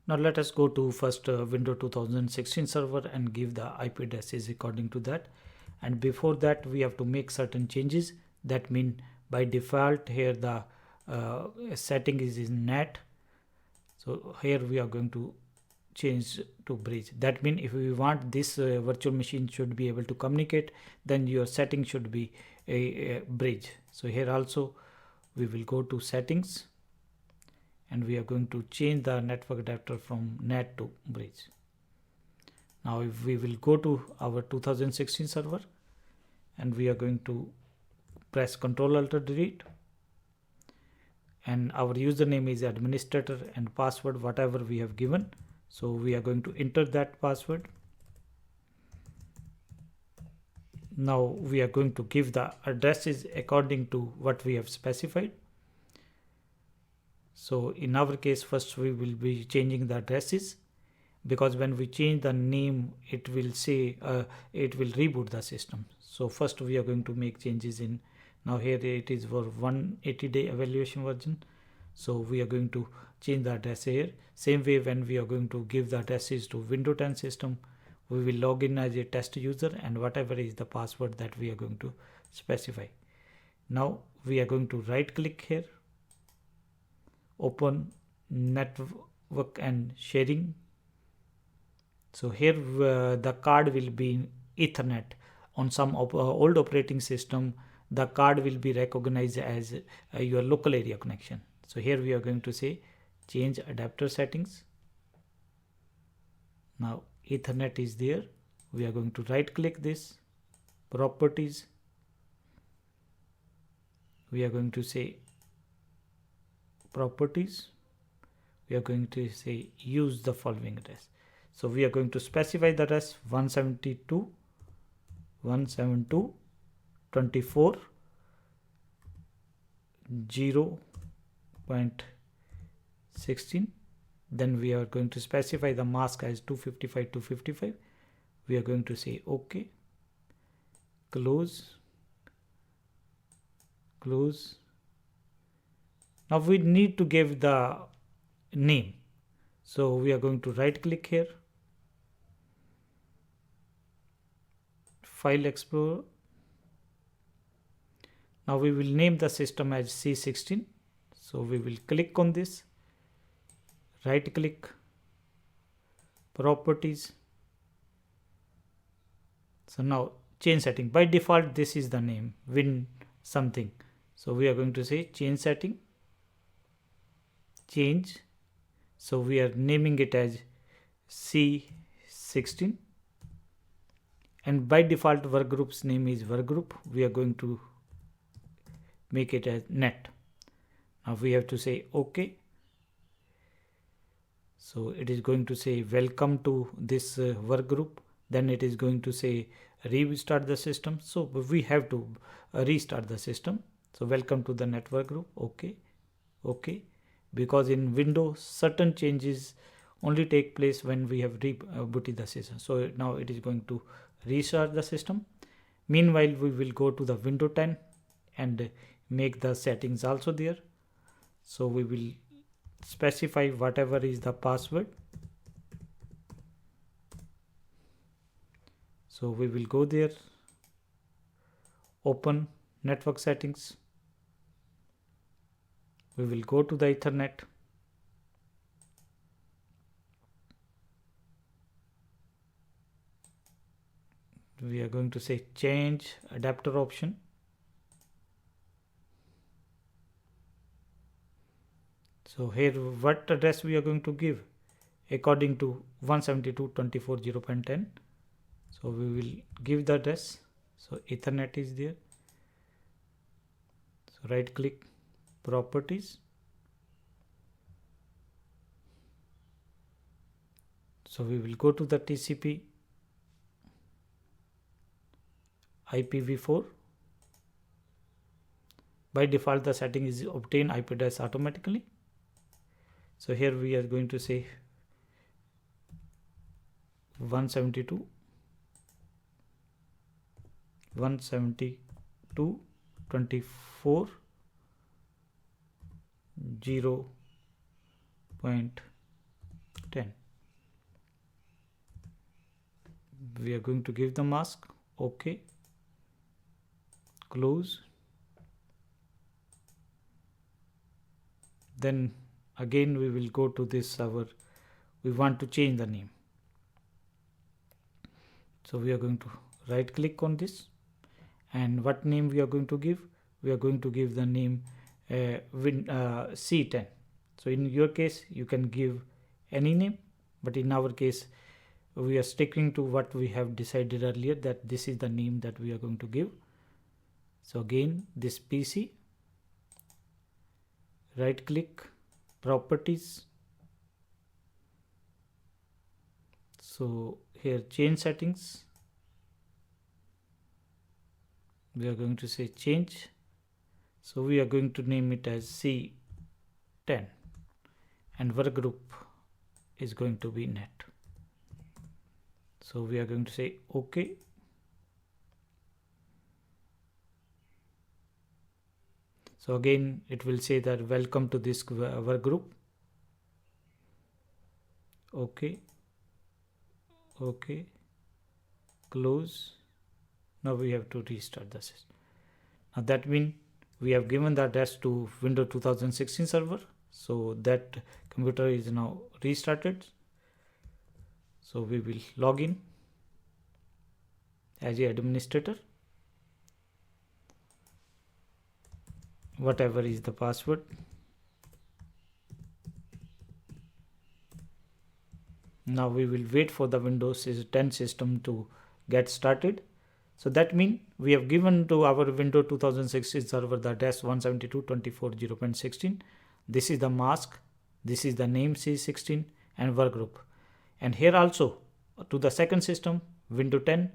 Now let us go to first Windows 2016 server and give the IP addresses according to that. And before that we have to make certain changes. That means by default here the setting is in NAT. So here we are going to change to bridge. That means if we want this virtual machine should be able to communicate, then your setting should be a bridge. So here also we will go to settings and we are going to change the network adapter from NAT to bridge. Now if we will go to our 2016 server and we are going to press Ctrl-Alt-Delete, and our username is administrator and password whatever we have given. So we are going to enter that password. Now we are going to give the addresses according to what we have specified. So in our case first we will be changing the addresses, because when we change the name it will say it will reboot the system. So first we are going to make changes in, now here it is for 180-day evaluation version. So we are going to change the address here. Same way when we are going to give the addresses to Windows 10 system, we will log in as a test user and whatever is the password that we are going to specify. Now we are going to right click here, open network and sharing. So here the card will be in Ethernet. On some old operating system the card will be recognized as your local area connection. So here we are going to say change adapter settings. Now Ethernet is there. We are going to right click this, properties. We are going to say properties. We are going to say use the following address. So we are going to specify the address 172.24.0.16. Then we are going to specify the mask as 255.255. We are going to say OK, close. Now we need to give the name. So we are going to right click here, File Explorer. Now we will name the system as C16. So we will click on this, right click, properties. So now change setting. By default this is the name, Win something. So we are going to say change setting, change. So we are naming it as C16, and by default workgroup's name is workgroup. We are going to make it as net. Now we have to say OK. So it is going to say welcome to this workgroup. Then it is going to say restart the system. So we have to restart the system. So welcome to the network group. OK. Because in Windows certain changes only take place when we have rebooted the system. So now it is going to restart the system. Meanwhile we will go to the Windows 10 and make the settings also there. So we will specify whatever is the password. So we will go there, open network settings. We will go to the Ethernet. We are going to say change adapter option. So here what address we are going to give according to 172.24.0.10. So we will give the address. So Ethernet is there. So right click, properties. So we will go to the TCP IPv4. By default the setting is obtain IP address automatically. So here we are going to say 172.24.0.16. 10. We are going to give the mask. OK. Close. Then again we will go to this server. We want to change the name. So we are going to right click on this, and what name we are going to give? We are going to give the name C10. So in your case you can give any name, but in our case we are sticking to what we have decided earlier, that this is the name that we are going to give. So again, this PC, right click, properties. So here change settings, we are going to say change. So we are going to name it as C10, and workgroup is going to be net. So we are going to say OK. So again it will say that welcome to this workgroup. OK. OK. Close. Now we have to restart the system. Now that means we have given the address to Windows 2016 server. So that computer is now restarted. So we will log in as an administrator. Whatever is the password. Now we will wait for the Windows 10 system to get started. So that means we have given to our Windows 2016 server the address 172.24.0.16. This is the mask. This is the name C16 and workgroup. And here also to the second system, Windows 10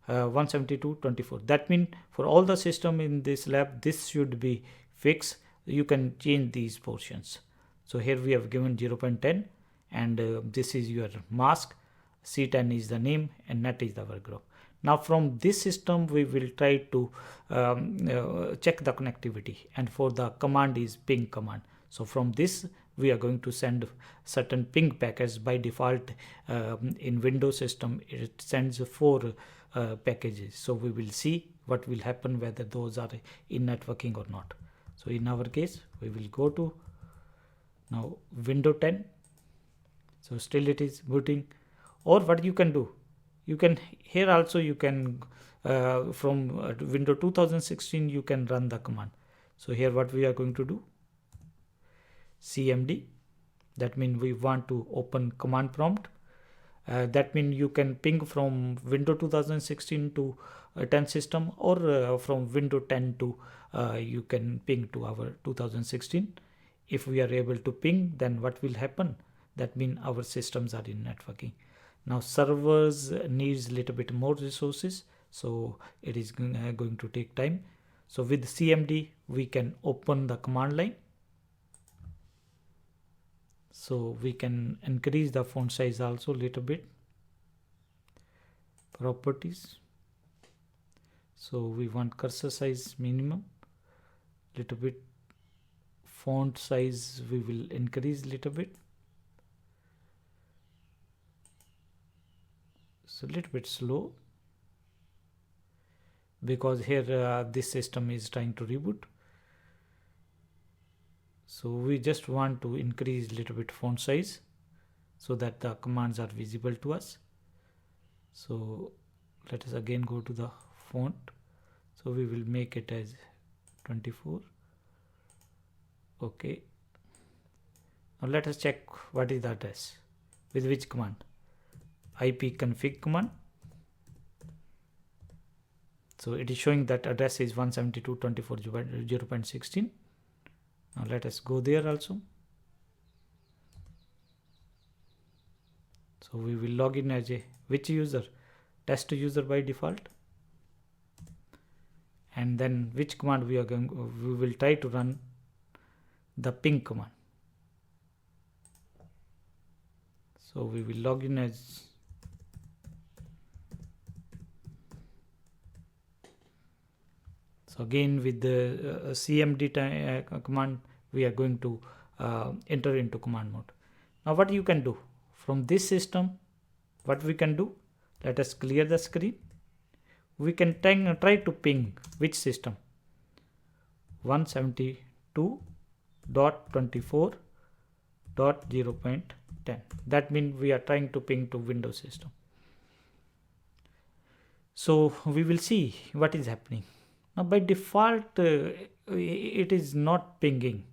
172.24. That means for all the system in this lab, this should be fixed. You can change these portions. So here we have given 0.10, and this is your mask. C10 is the name and net is the workgroup. Now from this system we will try to check the connectivity, and for the command is ping command. So from this we are going to send certain ping packets. By default in Windows system it sends 4 packages. So we will see what will happen, whether those are in networking or not. So in our case we will go to now Windows 10. So still it is booting. Or what you can do, you can here also you can from Windows 2016 you can run the command. So here what we are going to do, CMD, that means we want to open command prompt. That means you can ping from Windows 2016 to 10 system, or from Windows 10 to you can ping to our 2016. If we are able to ping, then what will happen? That means our systems are in networking. Now servers needs little bit more resources, so it is going to take time. So with CMD we can open the command line. So we can increase the font size also a little bit. Properties. So we want cursor size minimum, little bit. Font size we will increase little bit. So a little bit slow because here this system is trying to reboot. So we just want to increase little bit font size so that the commands are visible to us. So let us again go to the font. So we will make it as 24. Okay. Now let us check what is the address with which command. ipconfig command. So it is showing that address is 172.24.0.16. Now let us go there also. So we will log in as a which user? Test user by default. And then which command we will try to run the ping command. So we will log in as so again with the CMD command we are going to enter into command mode. Now what you can do from this system, what we can do, let us clear the screen. We can try to ping which system, 172.24.0.10. that means we are trying to ping to Windows system. So we will see what is happening. Now by default it is not pinging,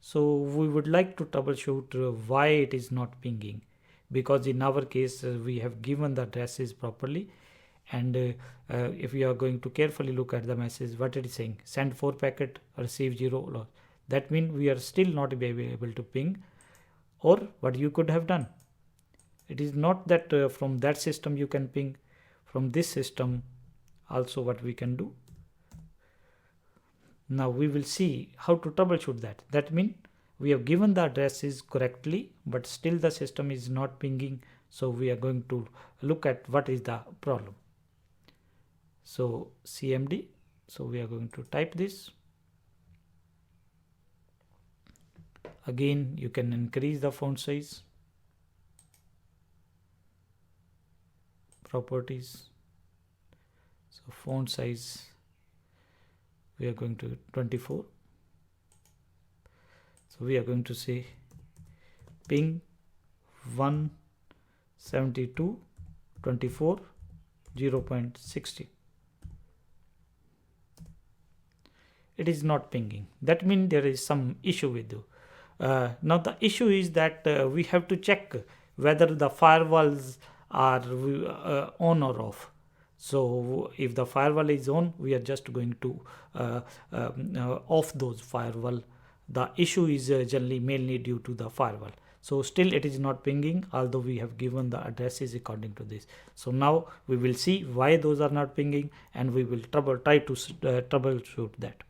so we would like to troubleshoot why it is not pinging, because in our case we have given the addresses properly, and if you are going to carefully look at the message, what it is saying, send 4 packet, receive 0 loss. That means we are still not able to ping. Or what you could have done, it is not that from that system you can ping, from this system also what we can do. Now we will see how to troubleshoot that. That means we have given the addresses correctly, but still the system is not pinging. So we are going to look at what is the problem. So cmd, so we are going to type this. Again, you can increase the font size, properties, so font size we are going to 24. So we are going to say ping 172.24.0.60. it is not pinging. That means there is some issue with you. Now the issue is that we have to check whether the firewalls are on or off. So if the firewall is on, we are just going to off those firewall. The issue is generally mainly due to the firewall. So still it is not pinging, although we have given the addresses according to this. So now we will see why those are not pinging, and we will try to troubleshoot that.